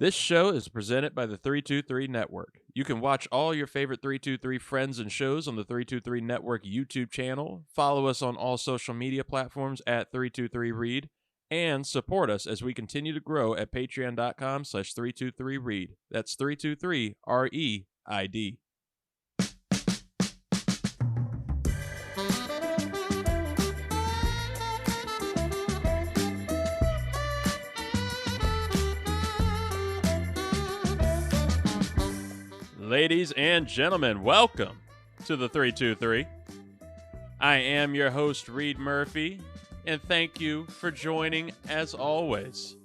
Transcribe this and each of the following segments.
This show is presented by the 323 Network. You can watch all your favorite 323 friends and shows on the 323 Network YouTube channel, follow us on all social media platforms at 323read, and support us as we continue to grow at patreon.com/323read. That's 323REID. Ladies and gentlemen, welcome to the 323. I am your host, Reed Murphy, and thank you for joining as always.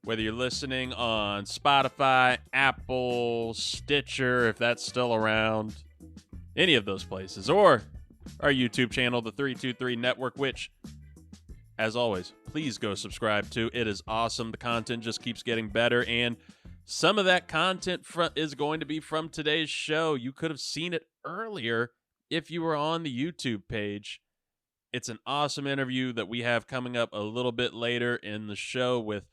Whether you're listening on Spotify, Apple, Stitcher, if that's still around, any of those places, or our YouTube channel, the 323 Network, which, as always, please go subscribe to. It is awesome. The content just keeps getting better, and some of that content is going to be from today's show. You could have seen it earlier if you were on the YouTube page. It's an awesome interview that we have coming up a little bit later in the show with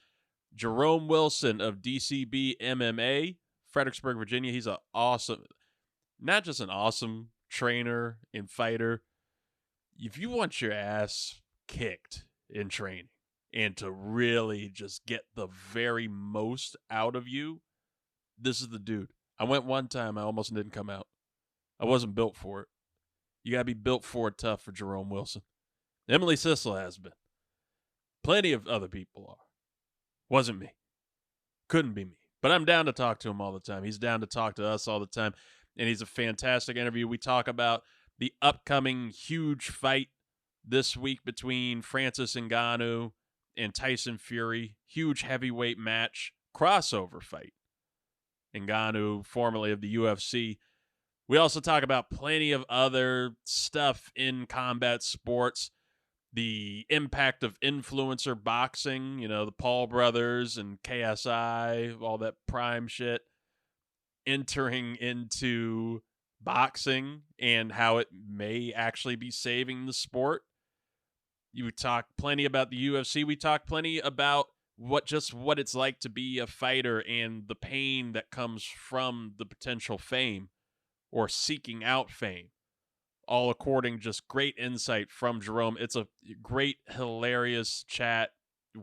Jerome Wilson of DCB MMA, Fredericksburg, Virginia. He's not just an awesome trainer and fighter. If you want your ass kicked in training and to really just get the very most out of you, this is the dude. I went one time, I almost didn't come out. I wasn't built for it. You got to be built for it tough for Jerome Wilson. Emily Sissel has been. Plenty of other people are. Wasn't me. Couldn't be me. But I'm down to talk to him all the time. He's down to talk to us all the time. And he's a fantastic interview. We talk about the upcoming huge fight this week between Francis Ngannou and Tyson Fury. Huge heavyweight match. Crossover fight. Ngannou, formerly of the UFC. We also talk about plenty of other stuff in combat sports. The impact of influencer boxing, the Paul brothers and KSI, all that prime shit, entering into boxing and how it may actually be saving the sport. You talk plenty about the UFC. We talk plenty about what it's like to be a fighter and the pain that comes from the potential fame or seeking out fame. All according, just great insight from Jerome. It's a great, hilarious chat.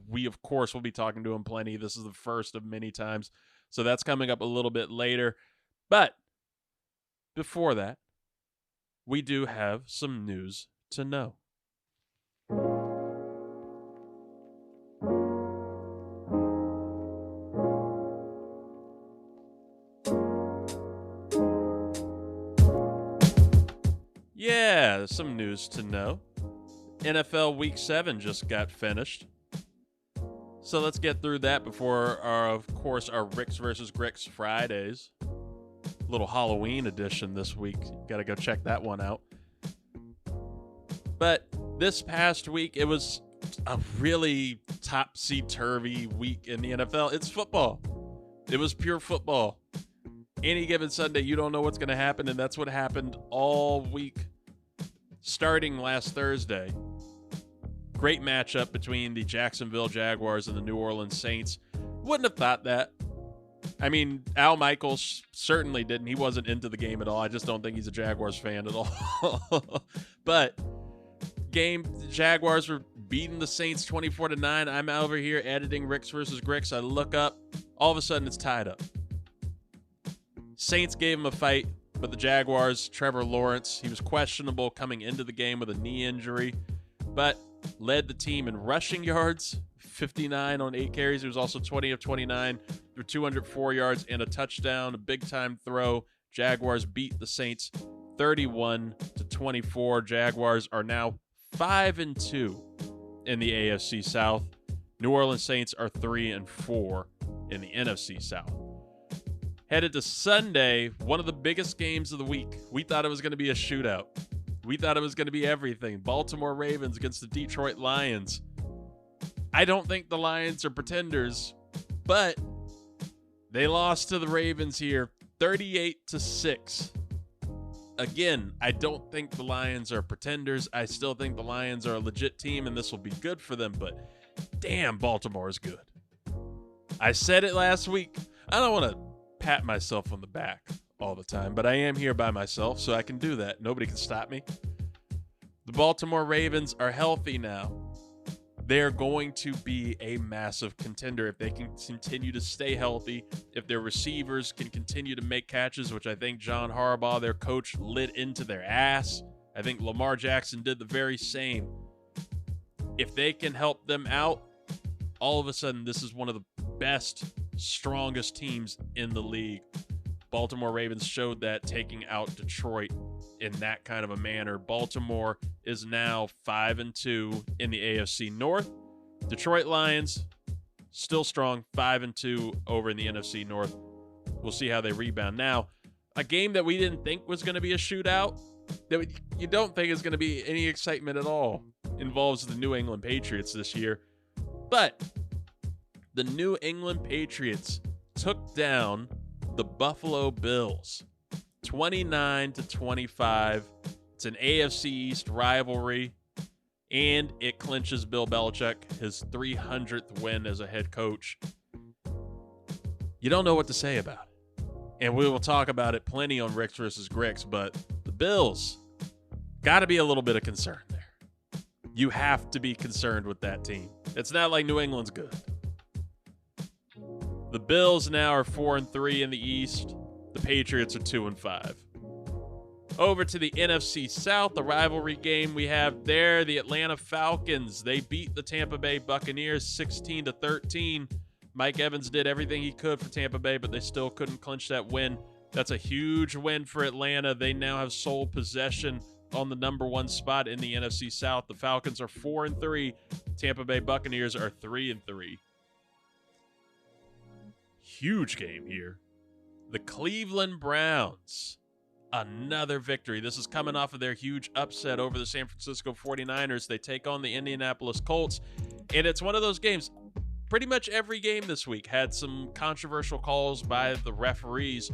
We, of course, will be talking to him plenty. This is the first of many times. So that's coming up a little bit later. But before that, we do have some news to know. Yeah, some news to know. NFL Week 7 just got finished. So let's get through that before, our Ricks versus Gricks Fridays. Little Halloween edition this week. Got to go check that one out. But this past week, it was a really topsy-turvy week in the NFL. It's football. It was pure football. Any given Sunday, you don't know what's going to happen, and that's what happened all week. Starting last Thursday, great matchup between the Jacksonville Jaguars and the New Orleans Saints. Wouldn't have thought that. I mean, Al Michaels certainly didn't. He wasn't into the game at all. I just don't think he's a Jaguars fan at all. But the Jaguars were beating the Saints 24-9. I'm over here editing Ricks versus Gricks. I look up. All of a sudden, it's tied up. Saints gave him a fight. But the Jaguars, Trevor Lawrence, he was questionable coming into the game with a knee injury, but led the team in rushing yards, 59 on 8 carries. He was also 20 of 29 for 204 yards and a touchdown, a big-time throw. Jaguars beat the Saints 31-24. Jaguars are now 5-2 in the AFC South. New Orleans Saints are 3-4 in the NFC South. Headed to Sunday, one of the biggest games of the week. We thought it was going to be a shootout. We thought it was going to be everything. Baltimore Ravens against the Detroit Lions. I don't think the Lions are pretenders, but they lost to the Ravens here 38-6. Again, I don't think the Lions are pretenders. I still think the Lions are a legit team, and this will be good for them, but damn, Baltimore is good. I said it last week. I don't want to pat myself on the back all the time, but I am here by myself, so I can do that. Nobody can stop me. The Baltimore Ravens are healthy now. They're going to be a massive contender if they can continue to stay healthy, if their receivers can continue to make catches, which I think John Harbaugh, their coach, lit into their ass. I think Lamar Jackson did the very same. If they can help them out, all of a sudden, this is one of the best, strongest teams in the league. Baltimore Ravens showed that taking out Detroit in that kind of a manner. Baltimore is now 5-2 in the AFC North. Detroit Lions still strong, 5-2 over in the NFC North. We'll see how they rebound. Now, a game that we didn't think was going to be a shootout, that you don't think is going to be any excitement at all, involves the New England Patriots this year. But the New England Patriots took down the Buffalo Bills 29-25. It's an AFC East rivalry, and it clinches Bill Belichick his 300th win as a head coach. You don't know what to say about it. And we will talk about it plenty on Ricks versus Gricks, but the Bills got to be a little bit of concern there. You have to be concerned with that team. It's not like New England's good. The Bills now are 4-3 in the East. The Patriots are 2-5. Over to the NFC South, the rivalry game we have there, the Atlanta Falcons. They beat the Tampa Bay Buccaneers 16-13. Mike Evans did everything he could for Tampa Bay, but they still couldn't clinch that win. That's a huge win for Atlanta. They now have sole possession on the number one spot in the NFC South. The Falcons are 4-3. Tampa Bay Buccaneers are 3-3. Huge game here. The Cleveland Browns, another victory. This is coming off of their huge upset over the San Francisco 49ers. They take on the Indianapolis Colts, and it's one of those games. Pretty much every game this week had some controversial calls by the referees.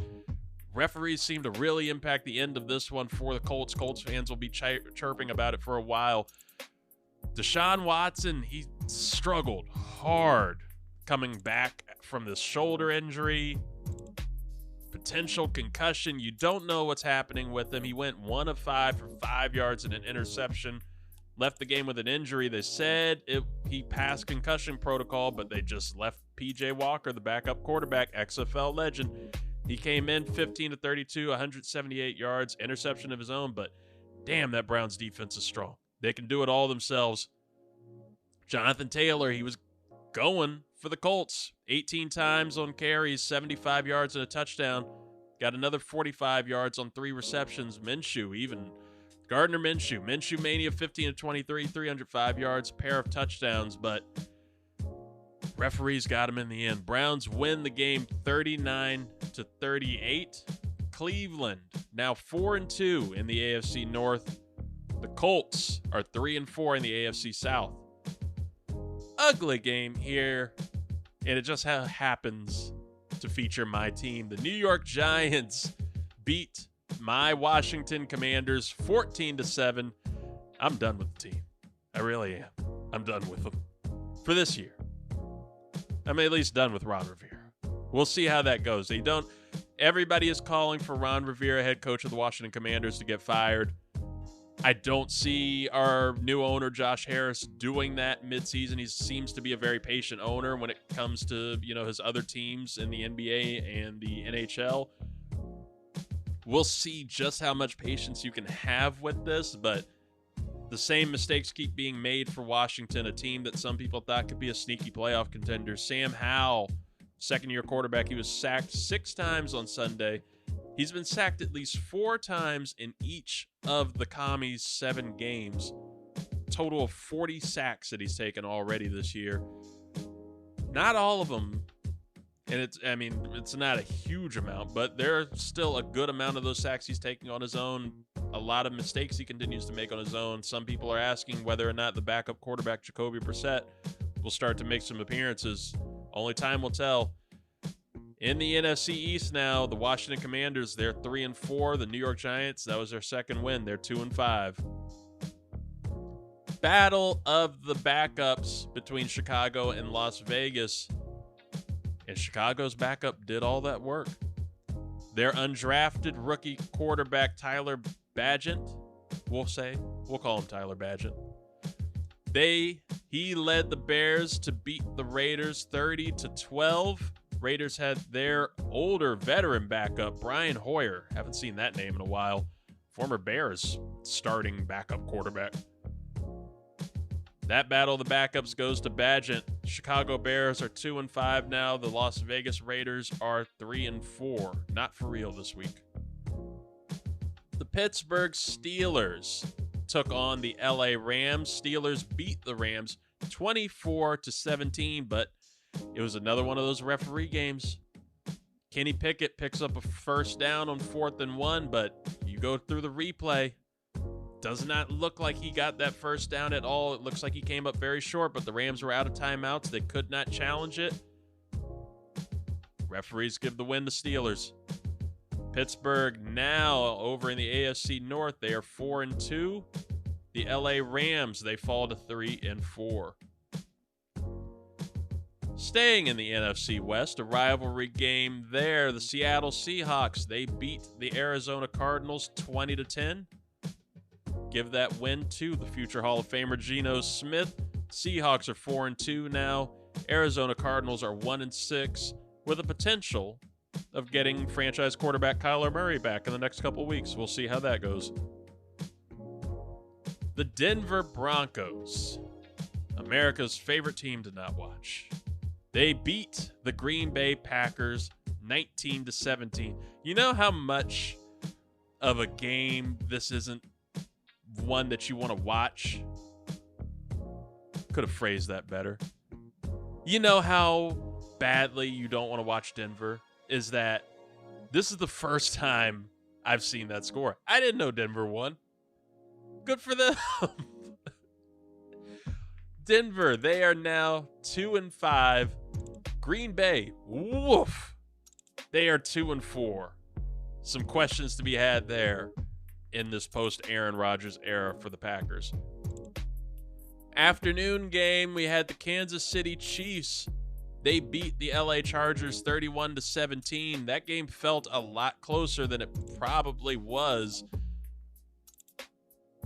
Referees seem to really impact the end of this one for the Colts. Colts fans will be chirping about it for a while. Deshaun Watson, he struggled hard coming back from this shoulder injury, potential concussion. You don't know what's happening with him. He went 1 of 5 for 5 yards and an interception. Left the game with an injury. They said he passed concussion protocol, but they just left P.J. Walker, the backup quarterback, XFL legend. He came in 15-32, 178 yards, interception of his own, but damn, that Browns defense is strong. They can do it all themselves. Jonathan Taylor, he was going for the Colts. 18 times on carries, 75 yards and a touchdown. Got another 45 yards on 3 receptions. Minshew, even Gardner Minshew. Minshew Mania, 15-23, 305 yards, pair of touchdowns, but referees got him in the end. Browns win the game 39-38. Cleveland now 4-2 in the AFC North. The Colts are 3-4 in the AFC South. Ugly game here, and it just happens to feature my team. The New York Giants beat my Washington Commanders 14-7. I'm done with the team. I really am. I'm done with them for this year. I'm at least done with Ron Rivera. We'll see how that goes. Everybody is calling for Ron Rivera, head coach of the Washington Commanders, to get fired. I don't see our new owner, Josh Harris, doing that midseason. He seems to be a very patient owner when it comes to, his other teams in the NBA and the NHL. We'll see just how much patience you can have with this, but the same mistakes keep being made for Washington, a team that some people thought could be a sneaky playoff contender. Sam Howell, second-year quarterback, he was sacked 6 times on Sunday. He's been sacked at least 4 times in each of the Commies' 7 games. Total of 40 sacks that he's taken already this year. Not all of them, and it's not a huge amount, but there are still a good amount of those sacks he's taking on his own. A lot of mistakes he continues to make on his own. Some people are asking whether or not the backup quarterback, Jacoby Brissett, will start to make some appearances. Only time will tell. In the NFC East now, the Washington Commanders, they're 3-4. The New York Giants, that was their second win. They're 2-5. Battle of the backups between Chicago and Las Vegas. And Chicago's backup did all that work. Their undrafted rookie quarterback, Tyler Bagent, we'll call him Tyler Bagent. He led the Bears to beat the Raiders 30-12. Raiders had their older veteran backup, Brian Hoyer. Haven't seen that name in a while. Former Bears starting backup quarterback. That battle of the backups goes to Bagent. Chicago Bears are 2-5 now. The Las Vegas Raiders are 3-4. Not for real this week. The Pittsburgh Steelers took on the LA Rams. Steelers beat the Rams 24-17, but it was another one of those referee games. Kenny Pickett picks up a first down on 4th and 1, but you go through the replay. Does not look like he got that first down at all. It looks like he came up very short, but the Rams were out of timeouts. They could not challenge it. Referees give the win to Steelers. Pittsburgh now over in the AFC North. They are 4-2. The LA Rams, they fall to 3-4. Staying in the NFC West, a rivalry game there. The Seattle Seahawks, they beat the Arizona Cardinals 20-10. Give that win to the future Hall of Famer Geno Smith. Seahawks are 4-2 now. Arizona Cardinals are 1-6 with a potential of getting franchise quarterback Kyler Murray back in the next couple weeks. We'll see how that goes. The Denver Broncos, America's favorite team to not watch. They beat the Green Bay Packers 19-17. You know how much of a game this isn't one that you want to watch? Could have phrased that better. You know how badly you don't want to watch Denver? Is that this is the first time I've seen that score. I didn't know Denver won. Good for them. Denver, they are now 2-5. Green Bay, woof. They are 2-4. Some questions to be had there in this post-Aaron Rodgers era for the Packers. Afternoon game, we had the Kansas City Chiefs. They beat the LA Chargers 31-17. That game felt a lot closer than it probably was.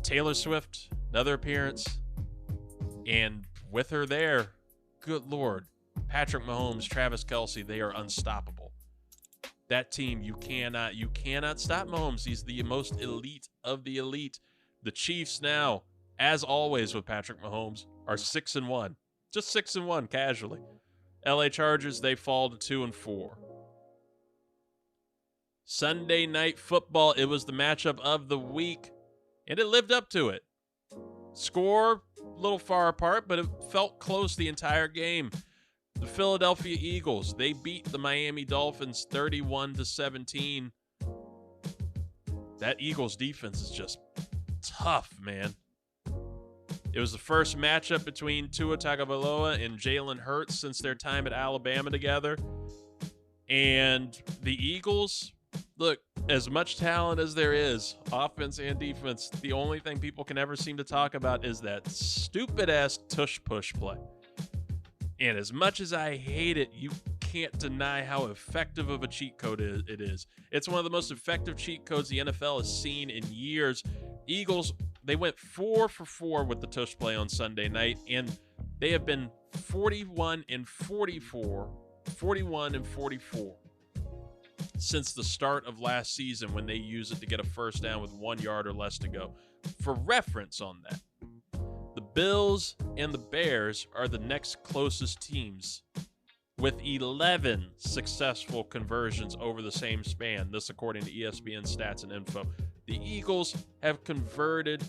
Taylor Swift, another appearance. And with her there, good Lord, Patrick Mahomes, Travis Kelce, they are unstoppable. That team, you cannot stop Mahomes. He's the most elite of the elite. The Chiefs now, as always with Patrick Mahomes, are 6-1. Just 6-1 casually. LA Chargers, they fall to 2-4. Sunday Night Football, it was the matchup of the week, and it lived up to it. Score, a little far apart, but it felt close the entire game. The Philadelphia Eagles, they beat the Miami Dolphins 31-17. That Eagles defense is just tough, man. It was the first matchup between Tua Tagovailoa and Jalen Hurts since their time at Alabama together. And the Eagles, look, as much talent as there is, offense and defense, the only thing people can ever seem to talk about is that stupid-ass tush-push play. And as much as I hate it, you can't deny how effective of a cheat code it is. It's one of the most effective cheat codes the NFL has seen in years. Eagles, they went 4 for 4 with the tush play on Sunday night, and they have been 41-44 since the start of last season when they use it to get a first down with 1 yard or less to go. For reference on that, the Bills and the Bears are the next closest teams with 11 successful conversions over the same span. This according to ESPN Stats and Info. The Eagles have converted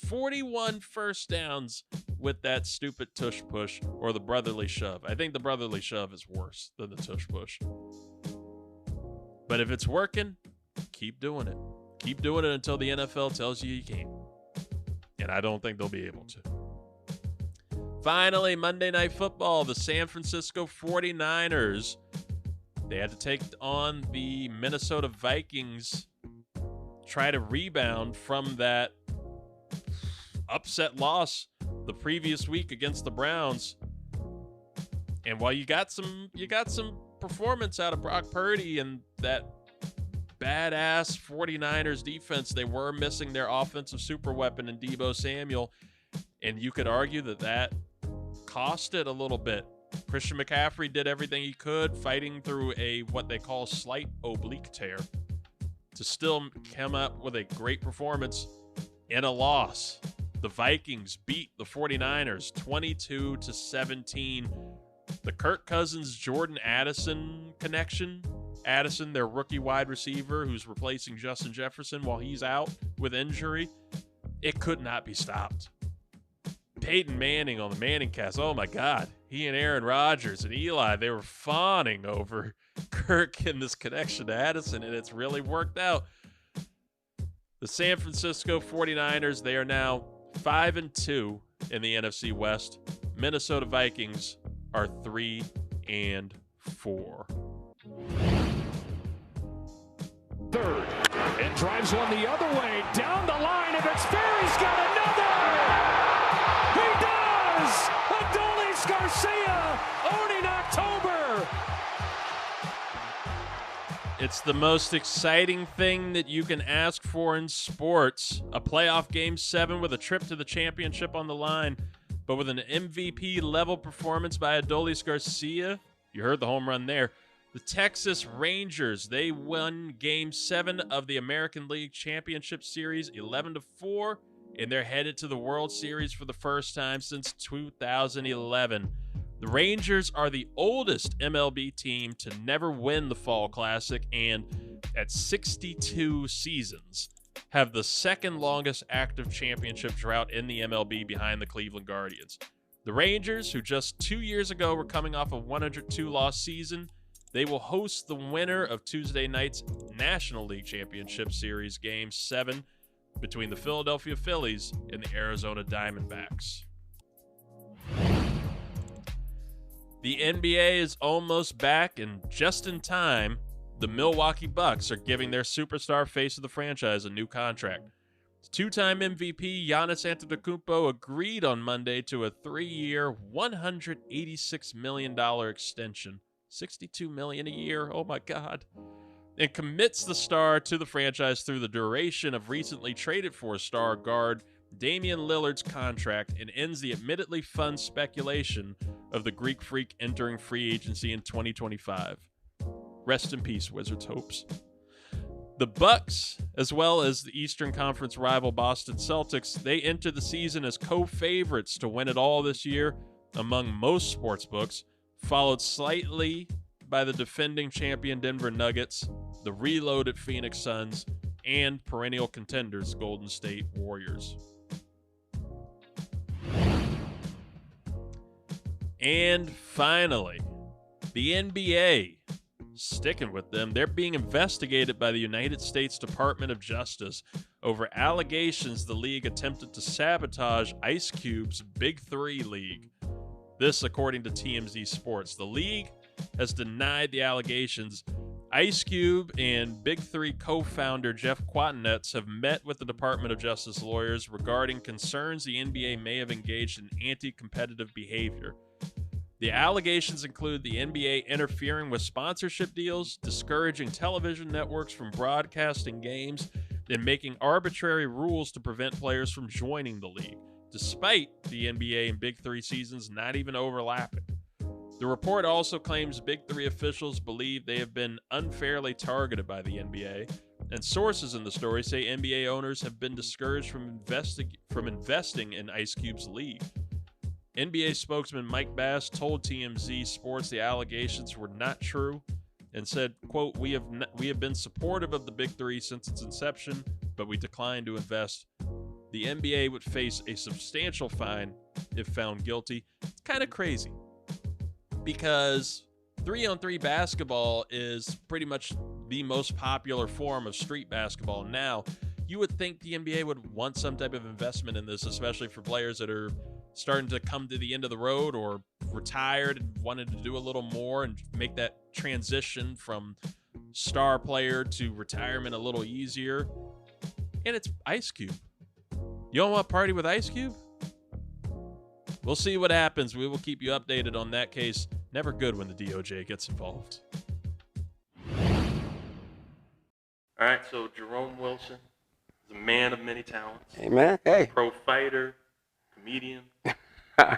41 first downs with that stupid tush push or the brotherly shove. I think the brotherly shove is worse than the tush push. But if it's working, keep doing it. Keep doing it until the NFL tells you can't. And I don't think they'll be able to. Finally, Monday Night Football, the San Francisco 49ers. They had to take on the Minnesota Vikings, try to rebound from that upset loss the previous week against the Browns. And while you got some performance out of Brock Purdy and that badass 49ers defense. They were missing their offensive super weapon in Deebo Samuel, and you could argue that cost it a little bit. Christian McCaffrey did everything he could, fighting through what they call slight oblique tear, to still come up with a great performance in a loss. The Vikings beat the 49ers 22-17. The Kirk Cousins, Jordan Addison connection. Addison, their rookie wide receiver who's replacing Justin Jefferson while he's out with injury. It could not be stopped. Peyton Manning on the Manning cast. Oh my God. He and Aaron Rodgers and Eli, they were fawning over Kirk and this connection to Addison, and it's really worked out. The San Francisco 49ers, they are now 5-2 in the NFC West. Minnesota Vikings are 3-4. Third, and drives one the other way, down the line, and it's Ferry's got another! He does! Adolis Garcia owning October! It's the most exciting thing that you can ask for in sports. A playoff Game 7 with a trip to the championship on the line, but with an MVP-level performance by Adolis Garcia. You heard the home run there. The Texas Rangers, they won Game 7 of the American League Championship Series 11-4, and they're headed to the World Series for the first time since 2011. The Rangers are the oldest MLB team to never win the Fall Classic, and at 62 seasons, have the second longest active championship drought in the MLB behind the Cleveland Guardians. The Rangers, who just 2 years ago were coming off a 102-loss season, they will host the winner of Tuesday night's National League Championship Series Game 7 between the Philadelphia Phillies and the Arizona Diamondbacks. The NBA is almost back, and just in time, the Milwaukee Bucks are giving their superstar face of the franchise a new contract. Two-time MVP Giannis Antetokounmpo agreed on Monday to a 3-year, $186 million extension. $62 million a year, oh my God. And commits the star to the franchise through the duration of recently traded for star guard Damian Lillard's contract, and ends the admittedly fun speculation of the Greek Freak entering free agency in 2025. Rest in peace, Wizards hopes. The Bucks, as well as the Eastern Conference rival Boston Celtics, they enter the season as co-favorites to win it all this year among most sports books, followed slightly by the defending champion Denver Nuggets, the reloaded Phoenix Suns, and perennial contenders Golden State Warriors. And finally, the NBA. Sticking with them, they're being investigated by the United States Department of Justice over allegations the league attempted to sabotage Ice Cube's Big Three League. This, according to TMZ Sports. The league has denied the allegations. Ice Cube and Big Three co-founder Jeff Quatinetz have met with the Department of Justice lawyers regarding concerns the NBA may have engaged in anti-competitive behavior. The allegations include the NBA interfering with sponsorship deals, discouraging television networks from broadcasting games, and making arbitrary rules to prevent players from joining the league, despite the NBA and Big Three seasons not even overlapping. The report also claims Big Three officials believe they have been unfairly targeted by the NBA, and sources in the story say NBA owners have been discouraged from investing in Ice Cube's league. NBA spokesman Mike Bass told TMZ Sports the allegations were not true and said, quote, we have been supportive of the Big Three since its inception, but we declined to invest. The NBA would face a substantial fine if found guilty. It's kind of crazy because 3-on-3 basketball is pretty much the most popular form of street basketball now. You would think the NBA would want some type of investment in this, especially for players that are starting to come to the end of the road or retired and wanted to do a little more and make that transition from star player to retirement a little easier. And it's Ice Cube. You don't want to party with Ice Cube? We'll see what happens. We will keep you updated on that case. Never good when the DOJ gets involved. All right, so Jerome Wilson is a man of many talents. Hey, man. Hey. Pro fighter, comedian. I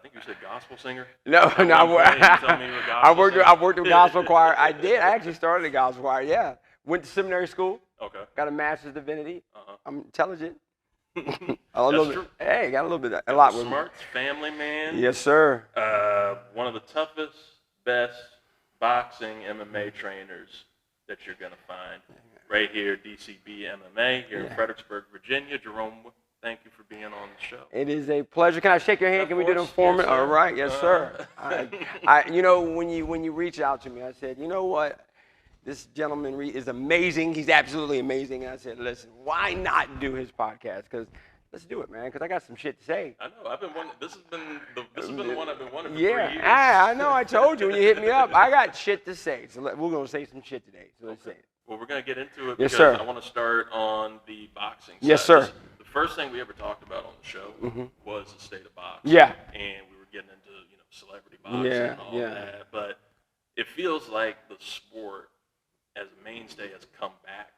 think you said gospel singer. No. I worked with gospel choir. I did. I actually started a gospel choir. Yeah. Went to seminary school. Okay. Got a master's of divinity. Uh-huh. I'm intelligent. That's true. Hey, got a little bit. A lot with me. Smart, family man. Yes, sir. One of the toughest, best boxing MMA trainers that you're gonna find right here, DCB MMA here in Fredericksburg, Virginia. Jerome, thank you for being on the show. It is a pleasure. Can I shake your hand? Can we do the informant? Yes, all right, yes, sir. When you reach out to me, I said, you know what? This gentleman is amazing. He's absolutely amazing. And I said, listen, why not do his podcast? Because let's do it, man. Because I got some shit to say. I know. This has been the one I've been wanting for 3 years. Yeah, I know. I told you when you hit me up. I got shit to say. So we're gonna say some shit today. So let's say it. Well, we're gonna get into it yes, because sir. I want to start on the boxing side. Yes, sir. The first thing we ever talked about on the show was the state of boxing. Yeah. And we were getting into celebrity boxing and all that, but it feels like the sport as a mainstay has come back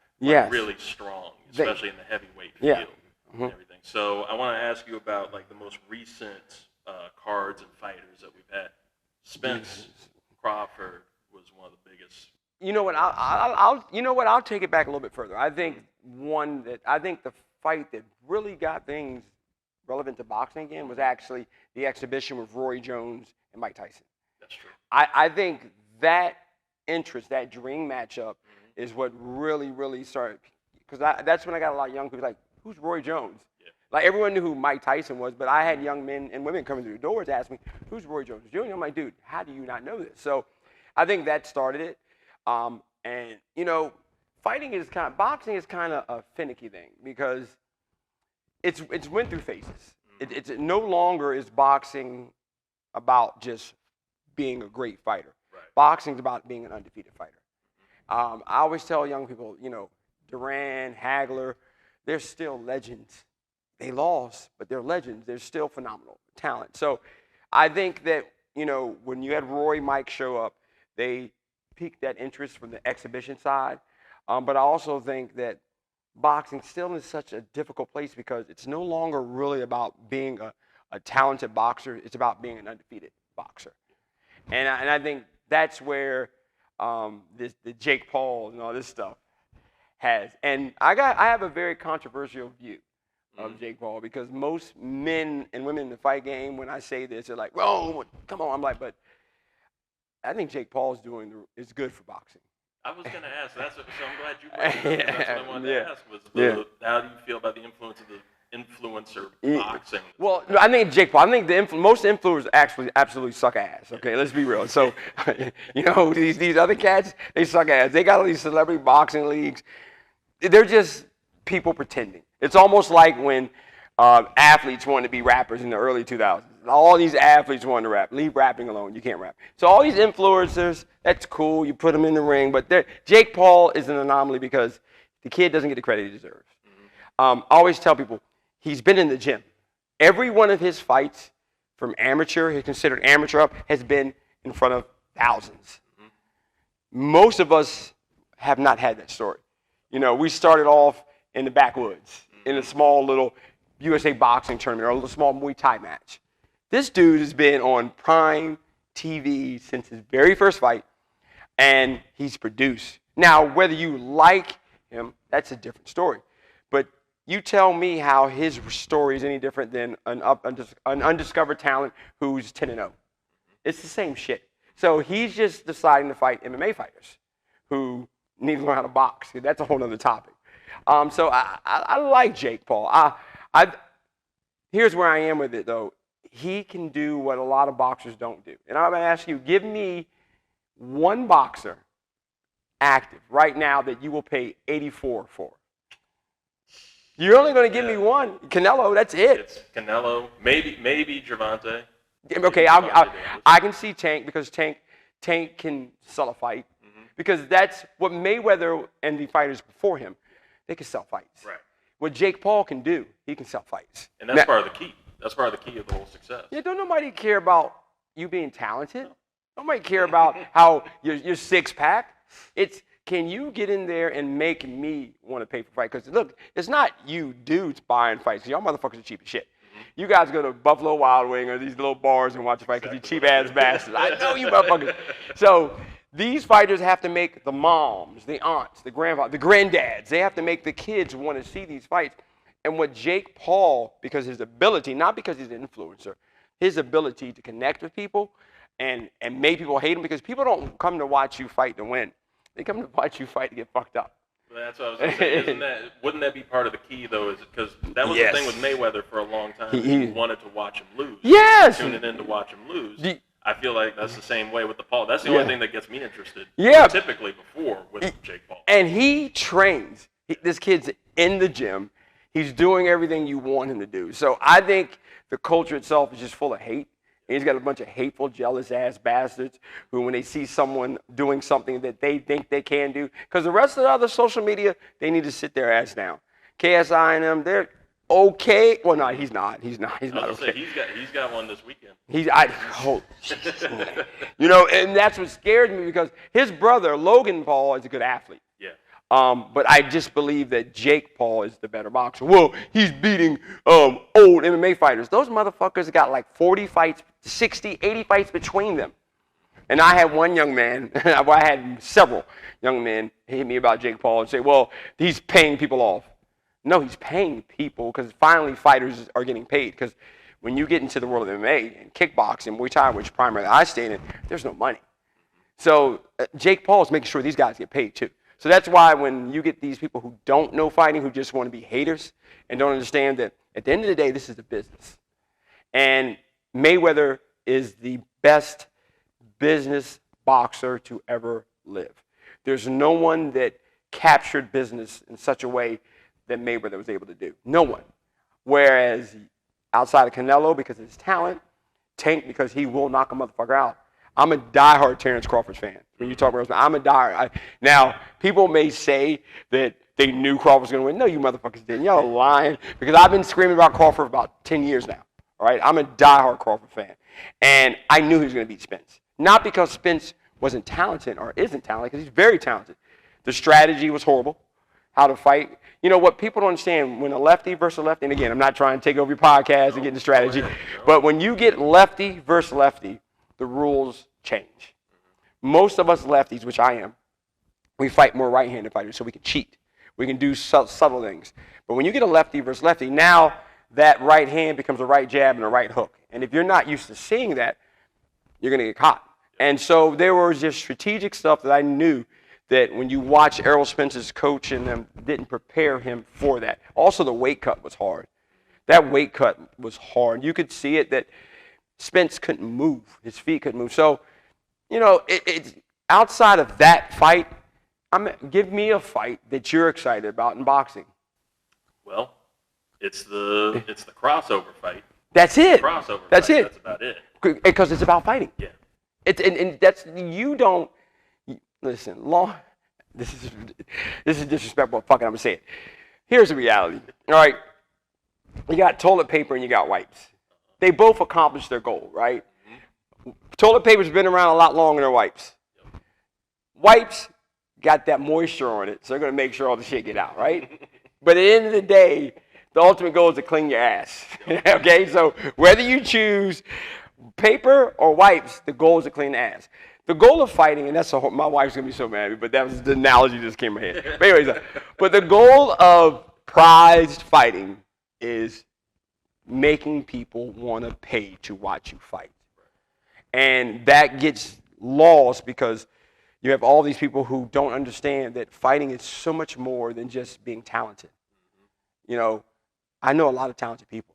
really strong, especially in the heavyweight field and everything. So I want to ask you about the most recent cards and fighters that we've had. Spence Crawford was one of the biggest. You know what? I'll take it back a little bit further. I think the fight that really got things relevant to boxing again was actually the exhibition with Roy Jones and Mike Tyson. That's true. I think that interest, that dream matchup, is what really started. Because that's when I got a lot of young people like, who's Roy Jones? Yeah. Like everyone knew who Mike Tyson was, but I had young men and women coming through the doors asking me, who's Roy Jones Jr.? I'm like, dude, how do you not know this? So I think that started it. Boxing is kind of a finicky thing because it's went through phases. It's no longer is boxing about just being a great fighter. Right. Boxing's about being an undefeated fighter. I always tell young people, Duran, Hagler, they're still legends. They lost, but they're legends. They're still phenomenal talent. So I think that, when you had Roy, Mike show up, they piqued that interest from the exhibition side. But I also think that boxing still is such a difficult place because it's no longer really about being a talented boxer. It's about being an undefeated boxer. And I think that's where the Jake Paul and all this stuff has. And I have a very controversial view of Jake Paul because most men and women in the fight game, when I say this, they're like, "Whoa, come on!" I'm like, but I think Jake Paul is good for boxing. I was going to ask. So I'm glad you brought it up. That's what I wanted to ask was how do you feel about the influence of the influencer boxing? Well, I think Jake Paul. I think most influencers actually absolutely suck ass. Okay, let's be real. So, these other cats, they suck ass. They got all these celebrity boxing leagues. They're just people pretending. It's almost like when athletes wanted to be rappers in the early 2000s. All these athletes wanted to rap. Leave rapping alone. You can't rap. So all these influencers, that's cool. You put them in the ring. But Jake Paul is an anomaly because the kid doesn't get the credit he deserves. I always tell people, he's been in the gym. Every one of his fights, from amateur, he's considered amateur up, has been in front of thousands. Most of us have not had that story. We started off in the backwoods, in a small little USA boxing tournament or a little small Muay Thai match. This dude has been on prime TV since his very first fight, and he's produced. Now, whether you like him, that's a different story. But you tell me how his story is any different than an undiscovered talent who's 10-0. It's the same shit. So he's just deciding to fight MMA fighters who need to learn how to box. That's a whole other topic. So I like Jake Paul. Here's where I am with it, though. He can do what a lot of boxers don't do. And I'm going to ask you, give me one boxer active right now that you will pay $84 for. You're only going to give me one. Canelo, that's it. It's Canelo, maybe Gervonta. Okay, I can see Tank because Tank can sell a fight. Because that's what Mayweather and the fighters before him, they can sell fights. Right. What Jake Paul can do, he can sell fights. And that's part of the key. That's part of the key of the whole success. Yeah, don't nobody care about you being talented. Nobody care about how your six-pack. It's can you get in there and make me want to pay for fight? Because look, it's not you dudes buying fights. Y'all motherfuckers are cheap as shit. You guys go to Buffalo Wild Wing or these little bars and watch a fight because you cheap-ass bastards. I know you motherfuckers. So these fighters have to make the moms, the aunts, the grandfathers, the granddads. They have to make the kids want to see these fights. And what Jake Paul, because his ability, not because he's an influencer, his ability to connect with people and make people hate him, because people don't come to watch you fight to win. They come to watch you fight to get fucked up. That's what I was going to say. Wouldn't that be part of the key, though? Is because that was the thing with Mayweather for a long time. He wanted to watch him lose. Yes. Tuning in to watch him lose. I feel like that's the same way with the Paul. That's the only thing that gets me interested. Yeah. Typically before with Jake Paul. And he trains. This kid's in the gym. He's doing everything you want him to do. So I think the culture itself is just full of hate. And he's got a bunch of hateful, jealous-ass bastards who, when they see someone doing something that they think they can do, because the rest of the other social media, they need to sit their ass down. KSI and them, they're okay. Well, no, he's not. He's not okay. He's got one this weekend. You know, and that's what scares me, because his brother, Logan Paul, is a good athlete. Yeah. But I just believe that Jake Paul is the better boxer. Well, he's beating old MMA fighters. Those motherfuckers got like 40 fights, 60, 80 fights between them. And I had one young man, I had several young men hit me about Jake Paul and say, well, he's paying people off. No, he's paying people because finally fighters are getting paid. Because when you get into the world of MMA and kickboxing, Muay Thai, which primarily I stayed in, there's no money. So Jake Paul is making sure these guys get paid too. So that's why when you get these people who don't know fighting, who just want to be haters and don't understand that at the end of the day, this is a business. And Mayweather is the best business boxer to ever live. There's no one that captured business in such a way that Mayweather was able to do. No one. Whereas outside of Canelo, because of his talent, Tank, because he will knock a motherfucker out. I'm a diehard Terrence Crawford fan. When you talk about I'm a diehard. Now, people may say that they knew Crawford was going to win. No, you motherfuckers didn't. Y'all are lying. Because I've been screaming about Crawford for about 10 years now. All right? I'm a diehard Crawford fan. And I knew he was going to beat Spence. Not because Spence wasn't talented or isn't talented, because he's very talented. The strategy was horrible. How to fight. You know what people don't understand, when a lefty versus a lefty, and again, I'm not trying to take over your podcast and get into strategy, but when you get lefty versus lefty, the rules change. Most of us lefties, which I am, we fight more right-handed fighters so we can cheat. We can do subtle things. But when you get a lefty versus lefty, now that right hand becomes a right jab and a right hook. And if you're not used to seeing that, you're going to get caught. And so there was just strategic stuff that I knew that when you watch Errol Spence's coach and them didn't prepare him for that. Also, the weight cut was hard. That weight cut was hard. You could see it that Spence couldn't move. His feet couldn't move. So, you know, it's outside of that fight, give me a fight that you're excited about in boxing. Well, it's the crossover fight. That's it. That's it. That's about it. Because it's about fighting. Yeah. And that's, you don't, listen, this is disrespectful. Fuck it, I'm going to say it. Here's the reality. All right. You got toilet paper and you got wipes. They both accomplished their goal, right? Mm-hmm. Toilet paper's been around a lot longer than wipes. Yep. Wipes got that moisture on it, so they're going to make sure all the shit get out, right? But at the end of the day, the ultimate goal is to clean your ass. Okay? So whether you choose paper or wipes, the goal is to clean the ass. The goal of fighting, and my wife's going to be so mad at me, but that was the analogy that just came in my head. But anyways, but the goal of prized fighting is making people want to pay to watch you fight. And that gets lost because you have all these people who don't understand that fighting is so much more than just being talented. You know, I know a lot of talented people.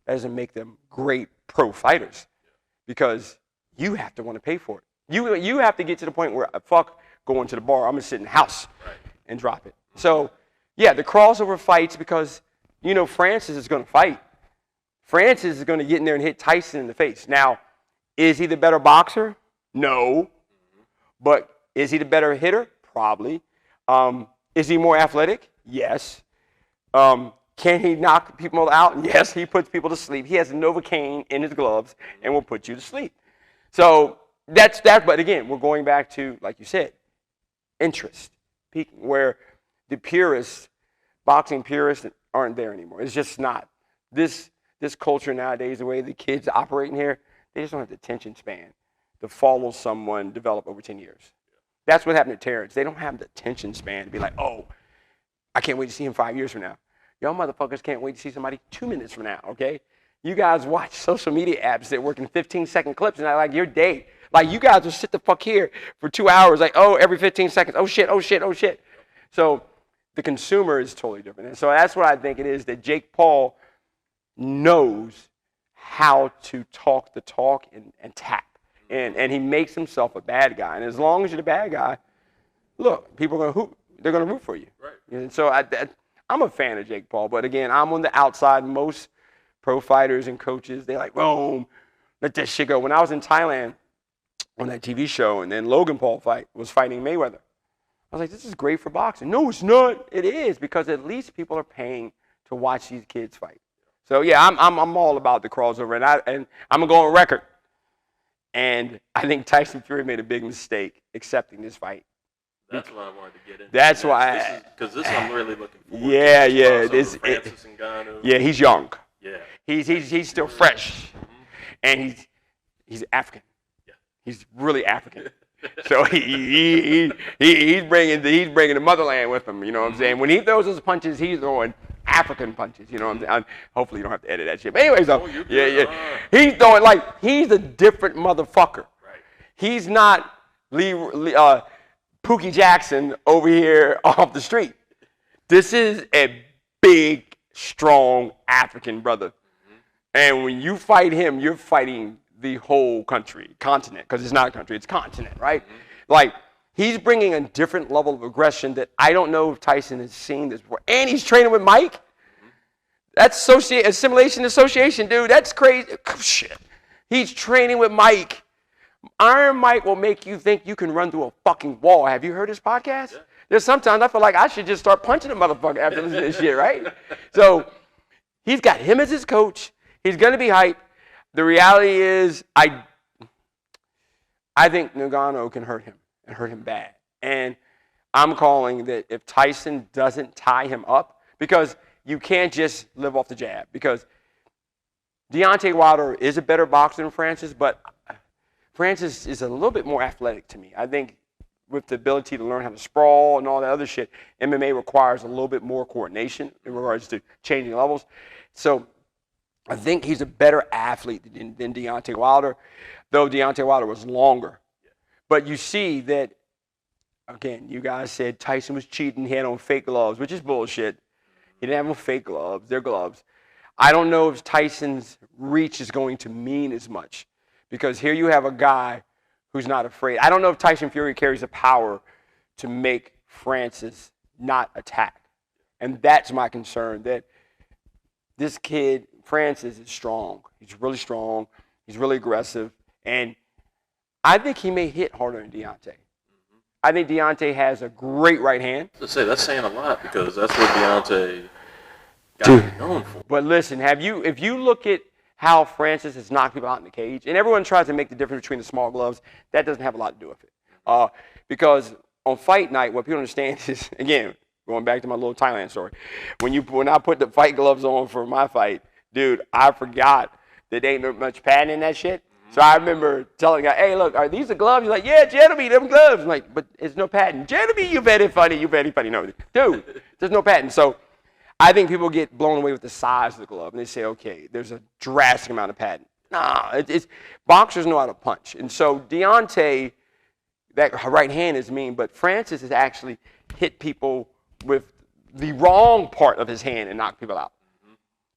That doesn't make them great pro fighters because you have to want to pay for it. You have to get to the point where, fuck going to the bar, I'm going to sit in the house and drop it. So, yeah, the crossover fights because, you know, Francis is going to fight. Francis is going to get in there and hit Tyson in the face. Now, is he the better boxer? No. But is he the better hitter? Probably. Is he more athletic? Yes. Can he knock people out? Yes, he puts people to sleep. He has Novocaine in his gloves and will put you to sleep. So that's that. But again, we're going back to, like you said, interest. peaking, where the purists, boxing purists, aren't there anymore. It's just not. This culture nowadays, the way the kids operate in here, they just don't have the attention span to follow someone develop over 10 years. That's what happened to Terrence. They don't have the attention span to be like, oh, I can't wait to see him 5 years from now. Y'all motherfuckers can't wait to see somebody 2 minutes from now, okay? You guys watch social media apps that work in 15-second clips, and I like your day. Like, you guys will sit the fuck here for 2 hours, like, oh, every 15 seconds, oh shit, oh shit, oh shit. So the consumer is totally different. And so that's what I think it is, that Jake Paul knows how to talk the talk and tap. And he makes himself a bad guy. And as long as you're the bad guy, look, people are going to they're going to root for you. Right. And so I'm a fan of Jake Paul. But again, I'm on the outside. Most pro fighters and coaches, they're like, boom, let that shit go. When I was in Thailand on that TV show, and then Logan Paul was fighting Mayweather, I was like, this is great for boxing. No, it's not. It is, because at least people are paying to watch these kids fight. So yeah, I'm all about the crossover, and I'm gonna go on record. And I think Tyson Fury made a big mistake accepting this fight. That's why I wanted to get into. That's why. Because this I'm really looking forward to. Yeah. Francis Ngannou. Yeah, he's young. Yeah. He's still fresh, and he's African. Yeah. He's really African. So he's bringing the motherland with him. You know what I'm saying? When he throws his punches, he's throwing African punches. You know what I'm saying? Hopefully you don't have to edit that shit. But anyways, he's throwing like he's a different motherfucker. Right. He's not Pookie Jackson over here off the street. This is a big, strong African brother. And when you fight him, you're fighting the whole continent, because it's not a country, it's continent, right? Like, he's bringing a different level of aggression that I don't know if Tyson has seen this before. And he's training with Mike. That's assimilation association, dude. That's crazy. Shit. He's training with Mike. Iron Mike will make you think you can run through a fucking wall. Have you heard his podcast? Yeah. There's sometimes I feel like I should just start punching a motherfucker after listening to this shit, right? So he's got him as his coach. He's going to be hype. The reality is I think Ngannou can hurt him and hurt him bad. And I'm calling that if Tyson doesn't tie him up, because you can't just live off the jab, because Deontay Wilder is a better boxer than Francis, but Francis is a little bit more athletic to me. I think with the ability to learn how to sprawl and all that other shit, MMA requires a little bit more coordination in regards to changing levels. So I think he's a better athlete than Deontay Wilder, though Deontay Wilder was longer. But you see that, again, you guys said Tyson was cheating. He had on fake gloves, which is bullshit. He didn't have on fake gloves. They're gloves. I don't know if Tyson's reach is going to mean as much, because here you have a guy who's not afraid. I don't know if Tyson Fury carries the power to make Francis not attack. And that's my concern, that this kid, Francis, is strong. He's really strong. He's really aggressive. And I think he may hit harder than Deontay. I think Deontay has a great right hand. Let's say that's saying a lot, because that's what Deontay got known for. But listen, if you look at how Francis has knocked people out in the cage, and everyone tries to make the difference between the small gloves, that doesn't have a lot to do with it. Because on fight night, what people understand is, again, going back to my little Thailand story, when I put the fight gloves on for my fight, dude, I forgot that there ain't much padding in that shit. So I remember telling the guy, hey, look, are these the gloves? He's like, yeah, Jeremy, them gloves. I'm like, but it's no padding. Jeremy, you very funny. No, dude, there's no padding. So I think people get blown away with the size of the glove, and they say, okay, there's a drastic amount of padding. Nah, it's boxers know how to punch. And so Deontay, that right hand is mean, but Francis has actually hit people with the wrong part of his hand and knocked people out.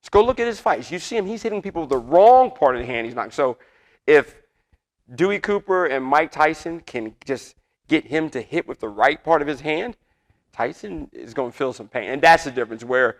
Just go look at his fights. You see him, he's hitting people with the wrong part of the hand he's knocking. So if Dewey Cooper and Mike Tyson can just get him to hit with the right part of his hand, Tyson is going to feel some pain. And that's the difference, where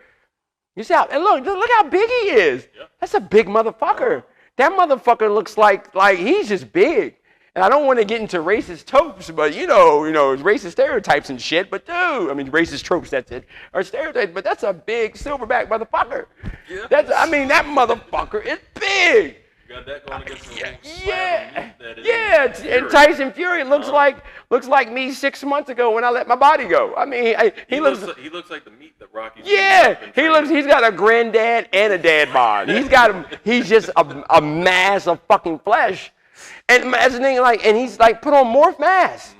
you see and look how big he is. Yeah. That's a big motherfucker. That motherfucker looks like he's just big. And I don't want to get into racist tropes, but you know, racist stereotypes and shit. But dude, I mean, racist tropes, that's it, or stereotypes. But that's a big silverback motherfucker. Yeah. That motherfucker is big. got that going against the Yeah. And Tyson Fury looks like me 6 months ago when I let my body go. I mean, he looks like the meat that Rocky's. Yeah, he's got a granddad and a dad bod. He's just a mass of fucking flesh. And imagining and he's like put on morph mass.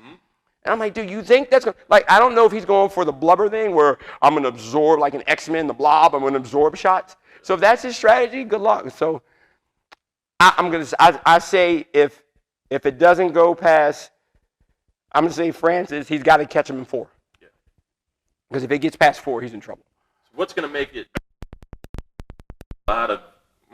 And I'm like, dude, you think that's I don't know if he's going for the blubber thing where I'm gonna absorb like an X-Men, the Blob. I'm gonna absorb shots. So if that's his strategy, good luck. So I say if it doesn't go past, I'm gonna say Francis, he's got to catch him in 4. Yeah. Because if it gets past 4, he's in trouble. So what's gonna make it a lot of,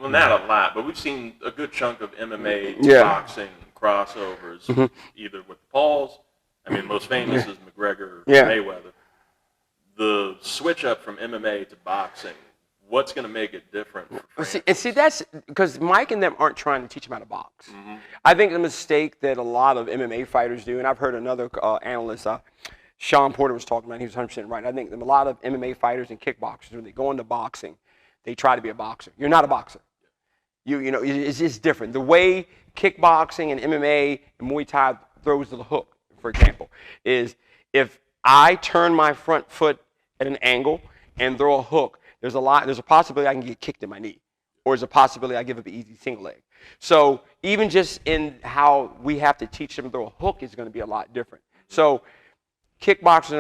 well, not a lot, but we've seen a good chunk of MMA, boxing crossovers, either with Pauls. I mean, most famous is McGregor, Mayweather. The switch up from MMA to boxing. What's going to make it different? See, that's because Mike and them aren't trying to teach him how to box. I think the mistake that a lot of MMA fighters do, and I've heard another analyst, Sean Porter, was talking about, he was 100% right. I think that a lot of MMA fighters and kickboxers, when they go into boxing, they try to be a boxer. You're not a boxer. You know, it's just different. The way kickboxing and MMA and Muay Thai throws the hook, for example, is if I turn my front foot at an angle and throw a hook, there's a possibility I can get kicked in my knee, or there's a possibility I give up an easy single leg. So even just in how we have to teach them to throw a hook is going to be a lot different. So kickboxers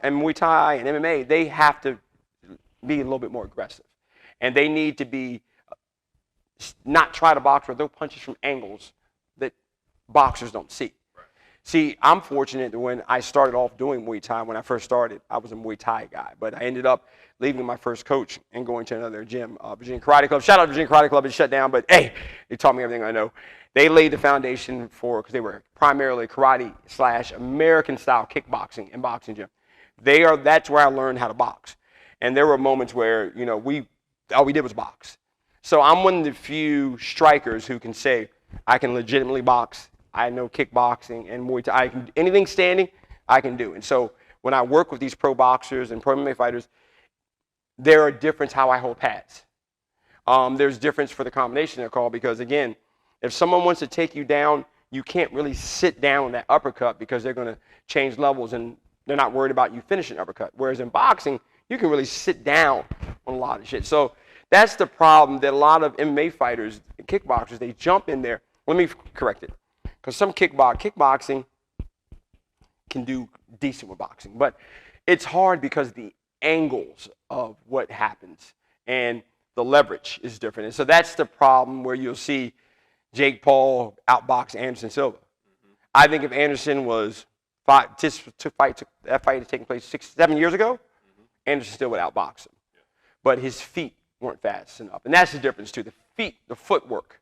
and Muay Thai and MMA, they have to be a little bit more aggressive, and they need to be not try to box or throw punches from angles that boxers don't see. See, I'm fortunate that when I started off doing Muay Thai, when I first started, I was a Muay Thai guy. But I ended up leaving my first coach and going to another gym, Virginia Karate Club. Shout out to Virginia Karate Club. It's shut down, but hey, they taught me everything I know. They laid the foundation because they were primarily karate/American-style kickboxing and boxing gym. That's where I learned how to box. And there were moments where, you know, all we did was box. So I'm one of the few strikers who can say, I can legitimately box. I know kickboxing and Muay Thai. Anything standing, I can do. And so when I work with these pro boxers and pro MMA fighters, there are difference how I hold pads. There's difference for the combination they're called because, again, if someone wants to take you down, you can't really sit down on that uppercut because they're going to change levels and they're not worried about you finishing the uppercut. Whereas in boxing, you can really sit down on a lot of shit. So that's the problem that a lot of MMA fighters and kickboxers, they jump in there. Let me correct it. Because some kickboxing can do decent with boxing. But it's hard because the angles of what happens and the leverage is different. And so that's the problem where you'll see Jake Paul outbox Anderson Silva. I think if Anderson was that fight had taken place 6-7 years ago, Anderson still would outbox him. But his feet weren't fast enough. And that's the difference too. The feet, the footwork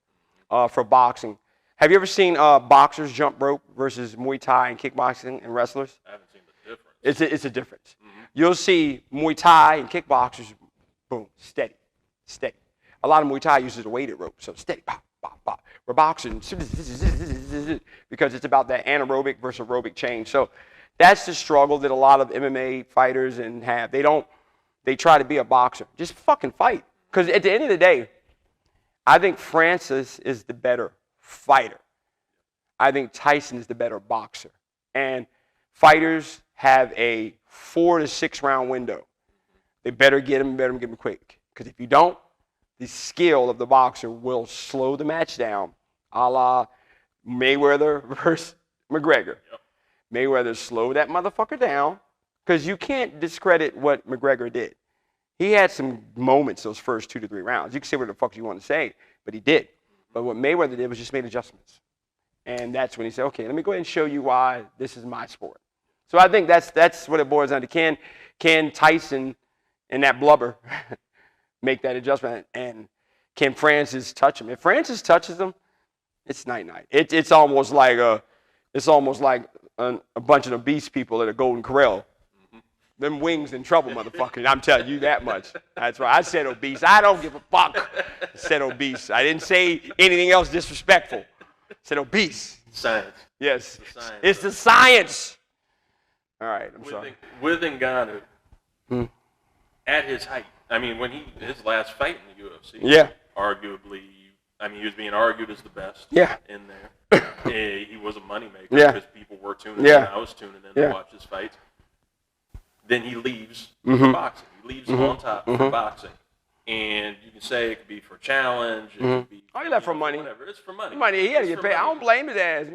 for boxing. Have you ever seen boxers jump rope versus Muay Thai and kickboxing and wrestlers? I haven't seen the difference. It's a difference. You'll see Muay Thai and kickboxers, boom, steady. A lot of Muay Thai uses a weighted rope, so steady, pop, pop, pop. We're boxing because it's about that anaerobic versus aerobic change. So that's the struggle that a lot of MMA fighters have. They try to be a boxer. Just fucking fight. Because at the end of the day, I think Francis is the better fighter. I think Tyson is the better boxer. And fighters have a 4 to 6 round window. They better get him quick. Because if you don't, the skill of the boxer will slow the match down, a la Mayweather versus McGregor. Yep. Mayweather slowed that motherfucker down because you can't discredit what McGregor did. He had some moments those first 2 to 3 rounds. You can say what the fuck you want to say, but he did. But what Mayweather did was just made adjustments. And that's when he said, okay, let me go ahead and show you why this is my sport. So I think that's what it boils down to. Can Tyson and that blubber make that adjustment? And can Francis touch him? If Francis touches him, it's night-night. It's almost like a bunch of obese people at a Golden Corral. Them wings in trouble, motherfucker. I'm telling you that much. That's right. I said obese. I don't give a fuck. I said obese. I didn't say anything else disrespectful. I said obese. Science. Yes. It's the science. All right. I'm sorry. With Ngannou, at his height, I mean, when his last fight in the UFC, arguably I mean, he was being argued as the best in there. He was a moneymaker because people were tuning in. I was tuning in to watch his fights. Then he leaves for boxing. He leaves on top for boxing. And you can say it could be for a challenge. It could be, he left for money. Whatever. It's for money. Money. He had to get paid. I don't blame his ass.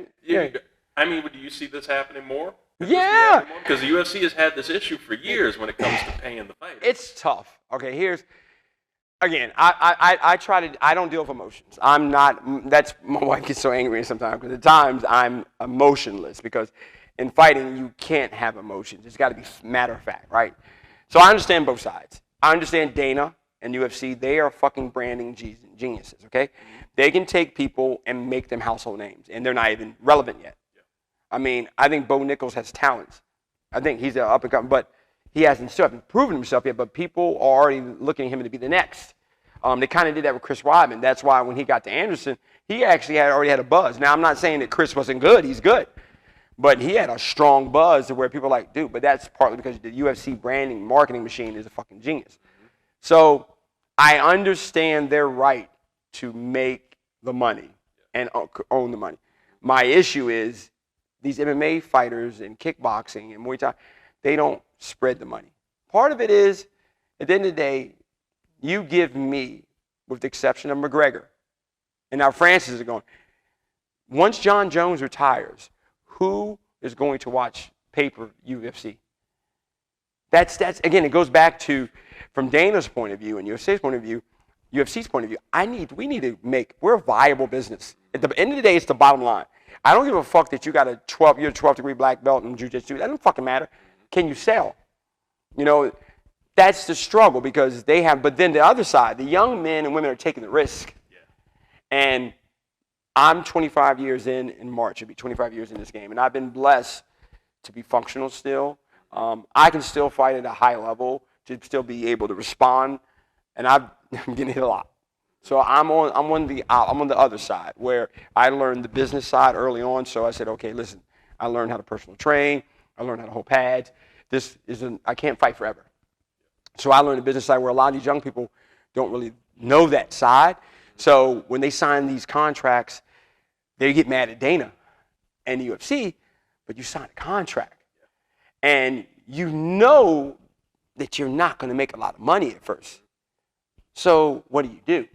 I mean, do you see this happening more? Yeah. Because the UFC has had this issue for years when it comes to paying the fighters. It's tough. Okay, again, I don't deal with emotions. I'm not, that's, my wife gets so angry sometimes because at times I'm emotionless because in fighting you can't have emotions. It's got to be matter of fact, right? So I understand both sides. I understand Dana and UFC, they are fucking branding geniuses, okay? They can take people and make them household names, and they're not even relevant yet. I mean, I think Bo Nichols has talents. I think he's an up-and-coming, but he still hasn't proven himself yet, but people are already looking at him to be the next. They kind of did that with Chris Weidman. That's why when he got to Anderson, he actually already had a buzz. Now, I'm not saying that Chris wasn't good. He's good. But he had a strong buzz to where people are like, dude, but that's partly because the UFC branding marketing machine is a fucking genius. So I understand their right to make the money and own the money. My issue is these MMA fighters and kickboxing and Muay Thai, they don't spread the money. Part of it is, at the end of the day, you give me, with the exception of McGregor, and now Francis is going, once John Jones retires, who is going to watch pay-per-view UFC? That's again, it goes back to, from Dana's point of view and UFC's point of view, we're a viable business. At the end of the day, it's the bottom line. I don't give a fuck that you got you're a 12th degree black belt in jiu-jitsu. That doesn't fucking matter. Can you sell? You know, that's the struggle because they have, but then the other side, the young men and women are taking the risk. Yeah. And I'm 25 years in March. It'll be 25 years in this game. And I've been blessed to be functional still. I can still fight at a high level, to still be able to respond. And I'm getting hit a lot. So I'm on the other side where I learned the business side early on. So I said, okay, listen, I learned how to personal train. I learned how to hold pads. I can't fight forever. So I learned the business side where a lot of these young people don't really know that side. So when they sign these contracts, they get mad at Dana and the UFC, but you sign a contract. And you know that you're not going to make a lot of money at first. So what do?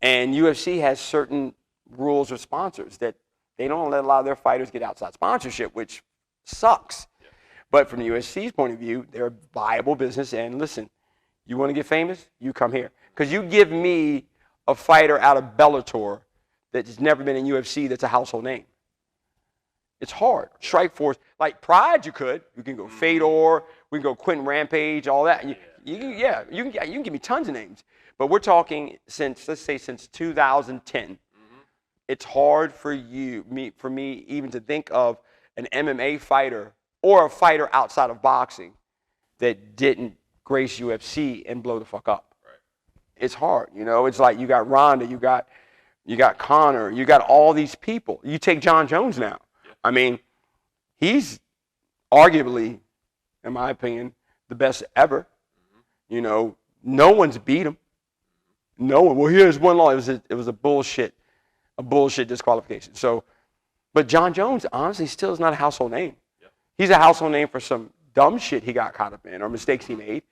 And UFC has certain rules with sponsors that they don't let a lot of their fighters get outside sponsorship, which sucks. Yeah. But from the UFC's point of view, they're a viable business. And listen, you want to get famous? You come here. Because you give me a fighter out of Bellator that's never been in UFC that's a household name. It's hard. Strikeforce, like Pride, you can go Fedor, we can go Quentin Rampage, all that. You can give me tons of names. But we're talking since 2010. It's hard for me even to think of an MMA fighter or a fighter outside of boxing that didn't grace UFC and blow the fuck up. Right. It's hard, you know. It's like you got Ronda, you got Conor, you got all these people. You take John Jones now. Yeah. I mean, he's arguably, in my opinion, the best ever. You know, no one's beat him. No one. Well, here's one law. It was a bullshit disqualification. So, but John Jones, honestly, still is not a household name. Yeah. He's a household name for some dumb shit he got caught up in or mistakes he made.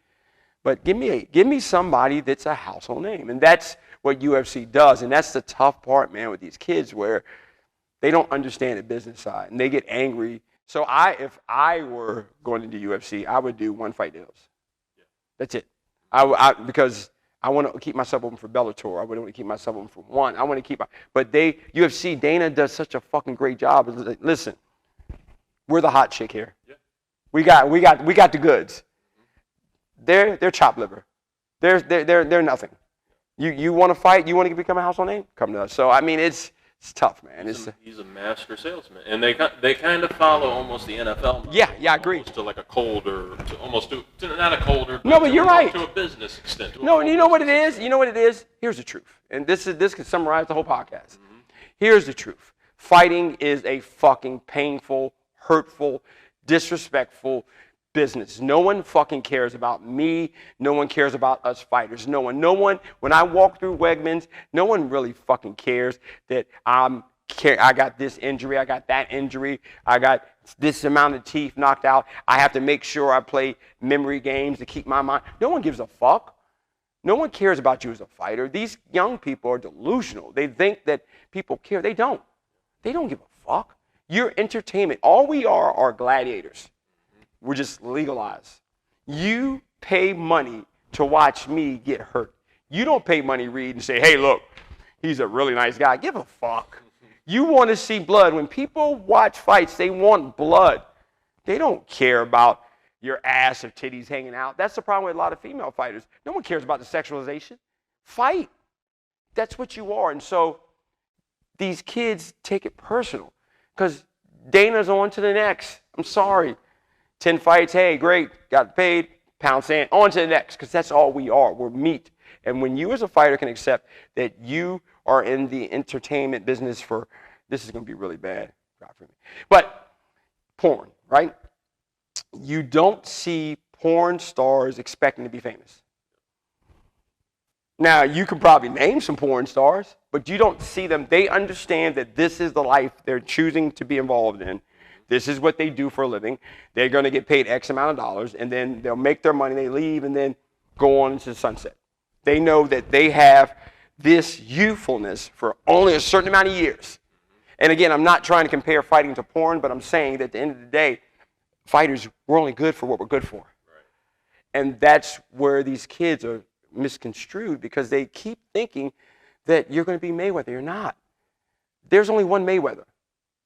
But give me somebody that's a household name, and that's what UFC does. And that's the tough part, man, with these kids where they don't understand the business side and they get angry. So if I were going into UFC, I would do one fight deals. Yeah. That's it. Because I want to keep myself open for Bellator. I wouldn't want to keep myself open for one. I want to keep, but UFC, Dana does such a fucking great job. Listen, we're the hot chick here. Yeah. We got the goods. They're chopped liver. They're nothing. You want to fight? You want to become a household name? Come to us. So I mean, it's tough, man. He's a master salesman, and they kind of follow almost the NFL model. Yeah, I agree. To like a colder, not a colder. No, but you're right. To a business extent. No, you know what it is. You know what it is. Here's the truth, and this can summarize the whole podcast. Mm-hmm. Here's the truth. Fighting is a fucking painful, hurtful, disrespectful business. No one fucking cares about me. No one cares about us fighters. No one. When I walk through Wegmans, no one really fucking cares that I got this injury, I got that injury, I got this amount of teeth knocked out. I have to make sure I play memory games to keep my mind. No one gives a fuck. No one cares about you as a fighter. These young people are delusional. They think that people care. They don't. They don't give a fuck. You're entertainment. All we are gladiators. We're just legalized. You pay money to watch me get hurt. You don't pay money, Reed, and say, hey, look, he's a really nice guy. Give a fuck. You want to see blood. When people watch fights, they want blood. They don't care about your ass or titties hanging out. That's the problem with a lot of female fighters. No one cares about the sexualization. Fight. That's what you are. And so these kids take it personal because Dana's on to the next. I'm sorry. 10 fights, hey, great, got paid, pound sand, on to the next, because that's all we are. We're meat. And when you as a fighter can accept that you are in the entertainment business for, this is going to be really bad, God for me, but porn, right? You don't see porn stars expecting to be famous. Now, you can probably name some porn stars, but you don't see them. They understand that this is the life they're choosing to be involved in. This is what they do for a living. They're going to get paid X amount of dollars, and then they'll make their money, they leave, and then go on into the sunset. They know that they have this youthfulness for only a certain amount of years. And again, I'm not trying to compare fighting to porn, but I'm saying that at the end of the day, fighters, we're only good for what we're good for. Right. And that's where these kids are misconstrued because they keep thinking that you're going to be Mayweather. You're not. There's only one Mayweather.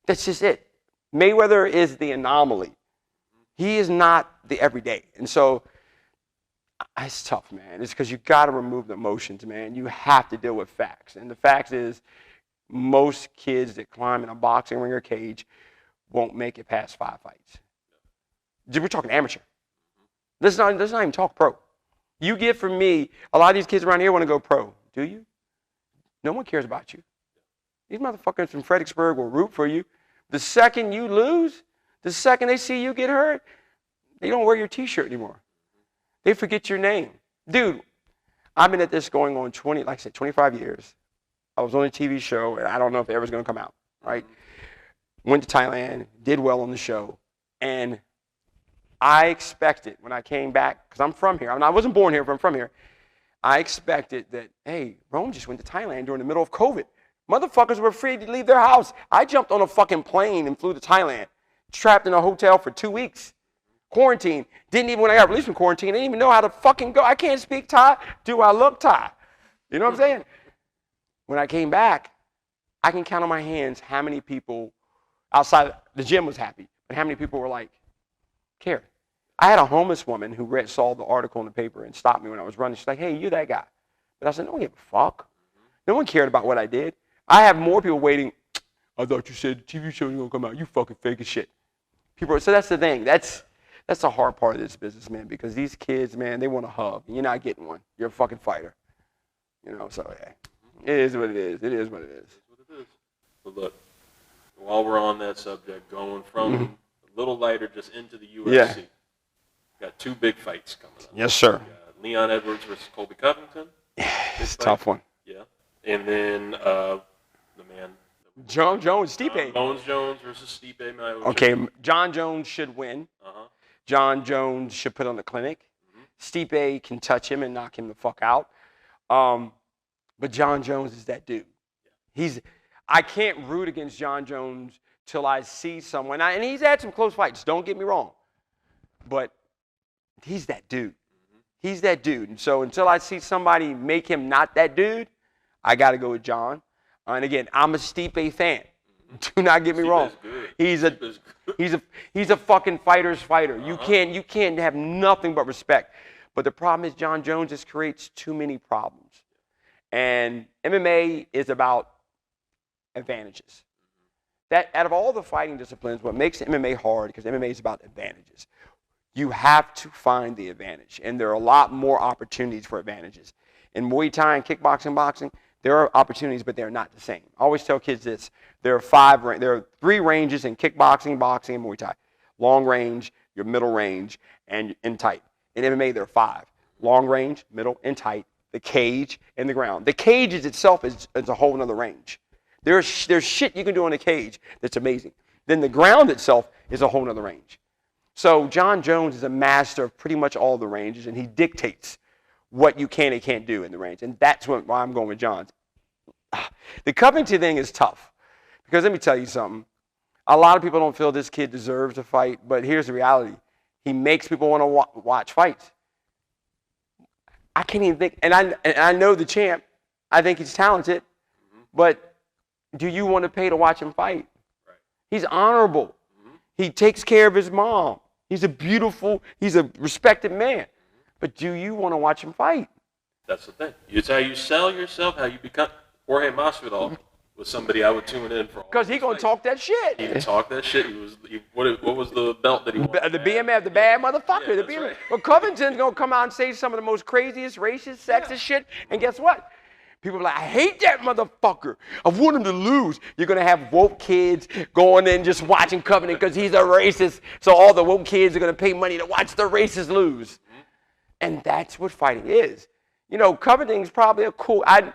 That's just it. Mayweather is the anomaly. He is not the everyday. And so it's tough, man. It's because you got to remove the emotions, man. You have to deal with facts. And the fact is most kids that climb in a boxing ring or cage won't make it past 5 fights. We're talking amateur. Let's not even talk pro. You get from me, a lot of these kids around here want to go pro. Do you? No one cares about you. These motherfuckers from Fredericksburg will root for you. The second you lose, the second they see you get hurt, they don't wear your T-shirt anymore. They forget your name. Dude, I've been at this going on 25 years. I was on a TV show, and I don't know if it ever was going to come out, right? Went to Thailand, did well on the show, and I expected when I came back, because I'm from here. I wasn't born here, but I'm from here. I expected that, hey, Rome just went to Thailand during the middle of COVID. Motherfuckers were free to leave their house. I jumped on a fucking plane and flew to Thailand, trapped in a hotel for 2 weeks. Quarantine. When I got released from quarantine, I didn't even know how to fucking go. I can't speak Thai. Do I look Thai? You know what I'm saying? When I came back, I can count on my hands how many people outside the gym was happy, but how many people were like, cared. I had a homeless woman who saw the article in the paper and stopped me when I was running. She's like, hey, you're that guy. But I said, no one gave a fuck. No one cared about what I did. I have more people waiting. I thought you said the TV show was going to come out. You fucking fake as shit. So that's the thing. That's the hard part of this business, man, because these kids, man, they want a hug. You're not getting one. You're a fucking fighter. You know, so, yeah. It is what it is. It is what it is. It is what it is. But look, while we're on that subject, going from a little lighter just into the UFC. Yeah. Got 2 big fights coming up. Yes, sir. Leon Edwards versus Colby Covington. It's a tough one. Yeah. And then the man. Jon Jones, Stipe. Bones Jones versus Stipe Miocic. Okay, Jon Jones should win. Uh-huh. Jon Jones should put on the clinic. Stipe can touch him and knock him the fuck out. But Jon Jones is that dude. I can't root against Jon Jones till I see someone. And he's had some close fights, don't get me wrong. But he's that dude. He's that dude. And so until I see somebody make him not that dude, I got to go with Jon. And again, I'm a Stipe fan. Do not get me wrong. He's a fucking fighter's fighter. You can't have nothing but respect. But the problem is Jon Jones just creates too many problems. And MMA is about advantages. That out of all the fighting disciplines, what makes MMA hard, because MMA is about advantages. You have to find the advantage, and there are a lot more opportunities for advantages. In Muay Thai and kickboxing, boxing, there are opportunities, but they're not the same. I always tell kids this: there are 3 ranges in kickboxing, boxing, and Muay Thai. Long range, your middle range, and tight. In MMA, there are 5. Long range, middle, and tight, the cage, and the ground. The cage itself is a whole nother range. There's shit you can do on the cage that's amazing. Then the ground itself is a whole nother range. So John Jones is a master of pretty much all the ranges, and he dictates what you can and can't do in the range. And that's why I'm going with John's. The Covington thing is tough. Because let me tell you something. A lot of people don't feel this kid deserves to fight, but here's the reality. He makes people want to watch fights. I can't even think, and I know the champ. I think he's talented, but do you want to pay to watch him fight? Right. He's honorable. He takes care of his mom. He's a respected man. But do you want to watch him fight? That's the thing. It's how you sell yourself, how you become. Jorge Masvidal was somebody I would tune in for. Because he's going to talk that shit. He would talk that shit. What was the belt that he won? The BMF, the bad motherfucker. Yeah, the BMF. right. Well, Covington's going to come out and say some of the most craziest, racist, sexist shit. And guess what? People are like, I hate that motherfucker. I want him to lose. You're going to have woke kids going in just watching Covington because he's a racist. So all the woke kids are going to pay money to watch the racist lose. And that's what fighting is. You know, Covington's probably a cool, I've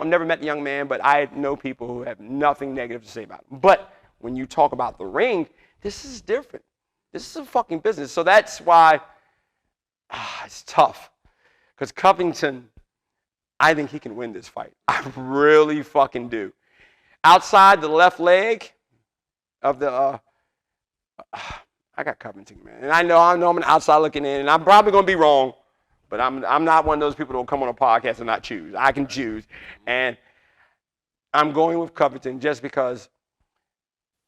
never met the young man, but I know people who have nothing negative to say about him. But when you talk about the ring, this is different. This is a fucking business. So that's why it's tough. Because Covington, I think he can win this fight. I really fucking do. Outside the left leg of the, I got Covington, man. And I know I'm an outside looking in, and I'm probably going to be wrong. But I'm not one of those people that will come on a podcast and not choose. I can choose. And I'm going with Covington just because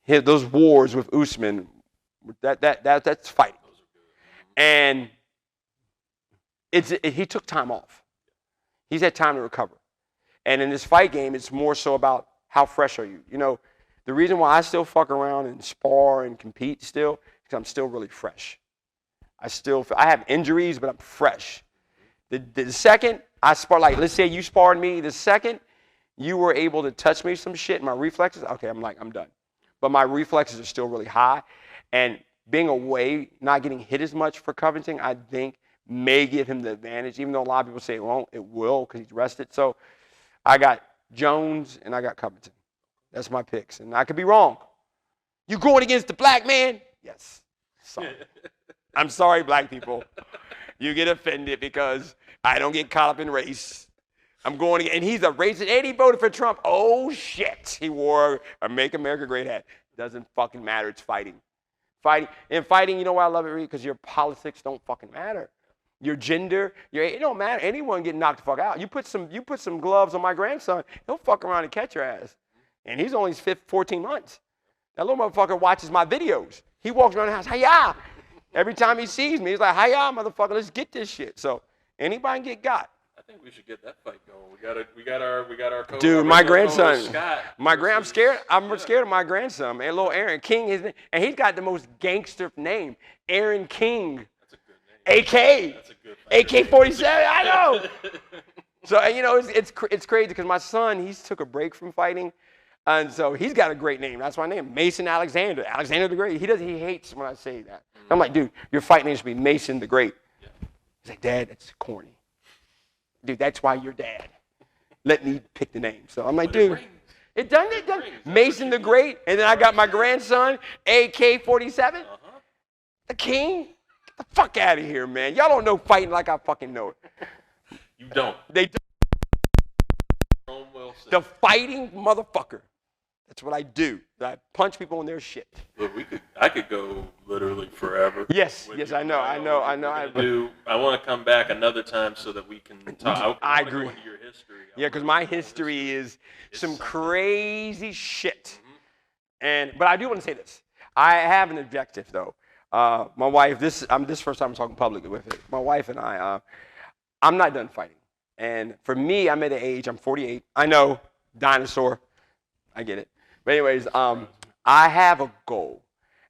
those wars with Usman, that's fighting. And he took time off. He's had time to recover. And in this fight game, it's more so about how fresh are you. You know, the reason why I still fuck around and spar and compete still is because I'm still really fresh. I have injuries, but I'm fresh. The second I spar, like let's say you sparred me, the second you were able to touch me some shit, my reflexes, okay, I'm done. But my reflexes are still really high. And being away, not getting hit as much for Covington, I think may give him the advantage, even though a lot of people say it won't, it will because he's rested. So I got Jones and I got Covington. That's my picks. And I could be wrong. You going against the black man? Yes. Sorry. I'm sorry, black people. You get offended because I don't get caught up in race. I'm going against, and he's a racist, and he voted for Trump. Oh, shit. He wore a Make America Great hat. Doesn't fucking matter. It's fighting. In fighting, you know why I love it, Reed? Because your politics don't fucking matter. Your gender, it don't matter. Anyone getting knocked the fuck out. You put some gloves on my grandson, he'll fuck around and catch your ass. And he's only 14 months. That little motherfucker watches my videos. He walks around the house, hi-ya. Every time he sees me, he's like, hi-ya, motherfucker, let's get this shit. So anybody can get got. I think we should get that fight going. We got our coach. Dude, my grandson. Scott. I'm scared. I'm scared of my grandson, man. Little Aaron King, and he's got the most gangster name, Aaron King. That's a good name. AK. That's a good AK-47. I know. So you know, it's crazy because my son, he took a break from fighting. And so he's got a great name. That's my name, Mason Alexander the Great. He hates when I say that. I'm like, dude, your fight name should be Mason the Great. Yeah. He's like, Dad, that's corny. Dude, that's why you're dad. Let me pick the name. So I'm like, dude, it doesn't. Mason the Great, and then I got my grandson, AK-47. The King. Get the fuck out of here, man. Y'all don't know fighting like I fucking know it. You don't. They don't. The fighting motherfucker. That's what I do. I punch people in their shit. Look, I could go literally forever. Yes, I know. I want to come back another time so that we can talk. I agree. Go into your history. Yeah, because my history is some crazy shit. But I do want to say this. I have an objective though. My wife. This first time I'm talking publicly with it. My wife and I. I'm not done fighting. And for me, I'm at an age. I'm 48. I know, dinosaur. I get it. But anyways, I have a goal.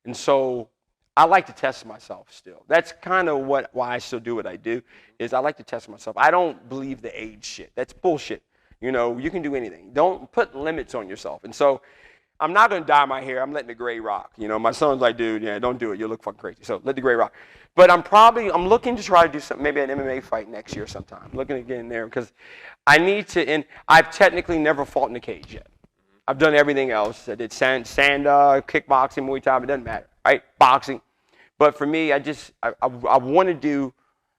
And so I like to test myself still. That's kind of why I still do what I do, is I like to test myself. I don't believe the age shit. That's bullshit. You know, you can do anything. Don't put limits on yourself. And so I'm not going to dye my hair. I'm letting the gray rock. You know, my son's like, dude, yeah, don't do it. You'll look fucking crazy. So let the gray rock. But I'm looking to try to do something, maybe an MMA fight next year sometime. I'm looking to get in there because I need to, and I've technically never fought in a cage yet. I've done everything else. I did kickboxing, Muay Thai, it doesn't matter, right? Boxing. But for me, I want to do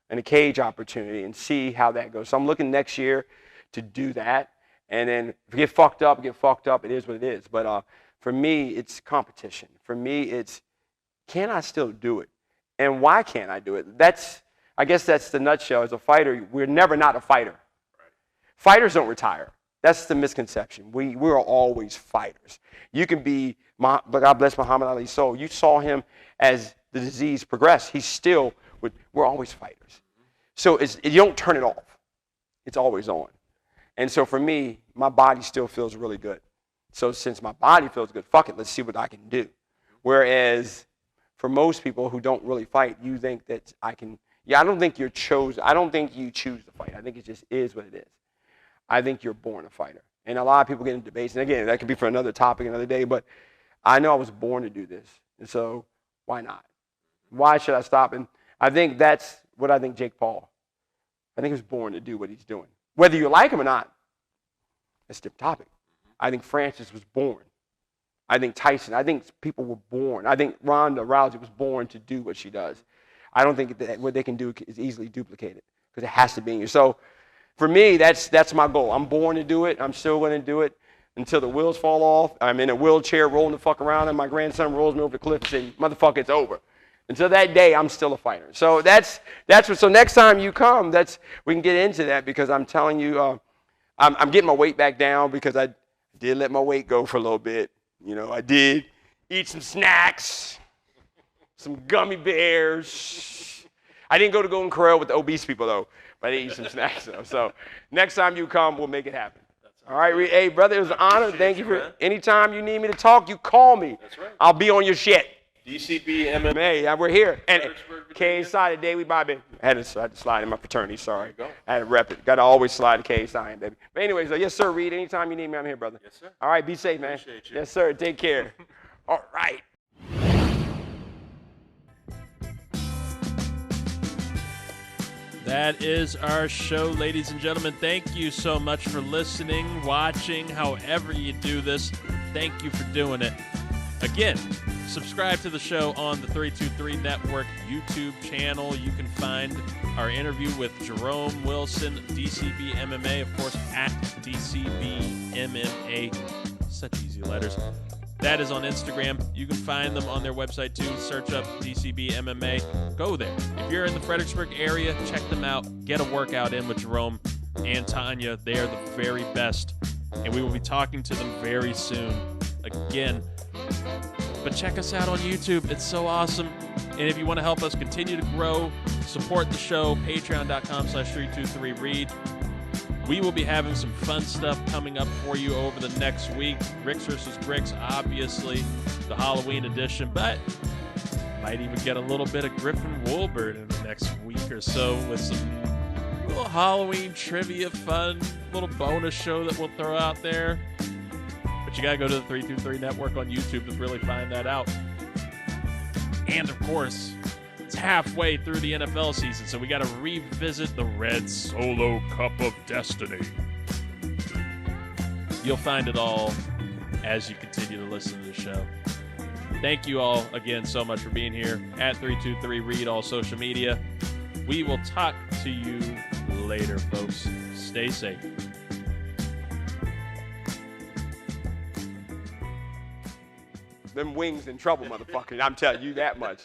a cage opportunity and see how that goes. So I'm looking next year to do that. And then if we get fucked up, it is what it is. But for me, it's competition. For me, it's, can I still do it? And why can't I do it? I guess that's the nutshell. As a fighter, we're never not a fighter. Right. Fighters don't retire. That's the misconception. We're always fighters. You can be, God bless Muhammad Ali's soul. You saw him as the disease progressed. We're always fighters. So you don't turn it off. It's always on. And so for me, my body still feels really good. So since my body feels good, fuck it, let's see what I can do. Whereas for most people who don't really fight, you think that I don't think you're chosen. I don't think you choose to fight. I think it just is what it is. I think you're born a fighter. And a lot of people get into debates. And again, that could be for another topic another day. But I know I was born to do this. And so why not? Why should I stop? And I think that's what I think Jake Paul. I think he was born to do what he's doing. Whether you like him or not, that's a different topic. I think Francis was born. I think Tyson. I think people were born. I think Ronda Rousey was born to do what she does. I don't think that what they can do is easily duplicated because it has to be in you. So for me, that's my goal. I'm born to do it. I'm still going to do it until the wheels fall off. I'm in a wheelchair rolling the fuck around, and my grandson rolls me over the cliff and says, "Motherfucker, it's over." Until that day, I'm still a fighter. So that's what. So next time you come, we can get into that because I'm telling you, I'm getting my weight back down because I did let my weight go for a little bit. You know, I did eat some snacks, some gummy bears. I didn't go to Golden Corral with the obese people though, but I did eat some snacks though. So next time you come, we'll make it happen. All right, hey brother, it was an honor. Thank you for anytime you need me to talk, you call me. That's right. I'll be on your shit. DCB MMA. We're here. And KSI today, I had to slide in my fraternity, sorry. I had to rep it. Got to always slide to KSI, baby. But anyways, yes, sir, Reed. Anytime you need me, I'm here, brother. Yes, sir. All right, be safe, man. Appreciate you. Yes, sir. Take care. All right. That is our show, ladies and gentlemen. Thank you so much for listening, watching, however you do this. Thank you for doing it. Again, subscribe to the show on the 323 Network YouTube channel. You can find our interview with Jerome Wilson, DCB MMA, of course, at DCB MMA. Such easy letters. That is on Instagram. You can find them on their website too. Search up DCB MMA. Go there. If you're in the Fredericksburg area, check them out. Get a workout in with Jerome and Tanya. They are the very best. And we will be talking to them very soon. Again, but check us out on YouTube. It's so awesome. And if you want to help us continue to grow, support the show, patreon.com/323read. We will be having some fun stuff coming up for you over the next week. Ricks vs. Gricks, obviously, the Halloween edition, but might even get a little bit of Griffin Woolbert in the next week or so with some little Halloween trivia fun, little bonus show that we'll throw out there. But you got to go to the 323 Network on YouTube to really find that out. And, of course, it's halfway through the NFL season, so we got to revisit the Red Solo Cup of Destiny. You'll find it all as you continue to listen to the show. Thank you all again so much for being here at 323Read, all social media. We will talk to you later, folks. Stay safe. Them wings in trouble, motherfucker. I'm telling you that much.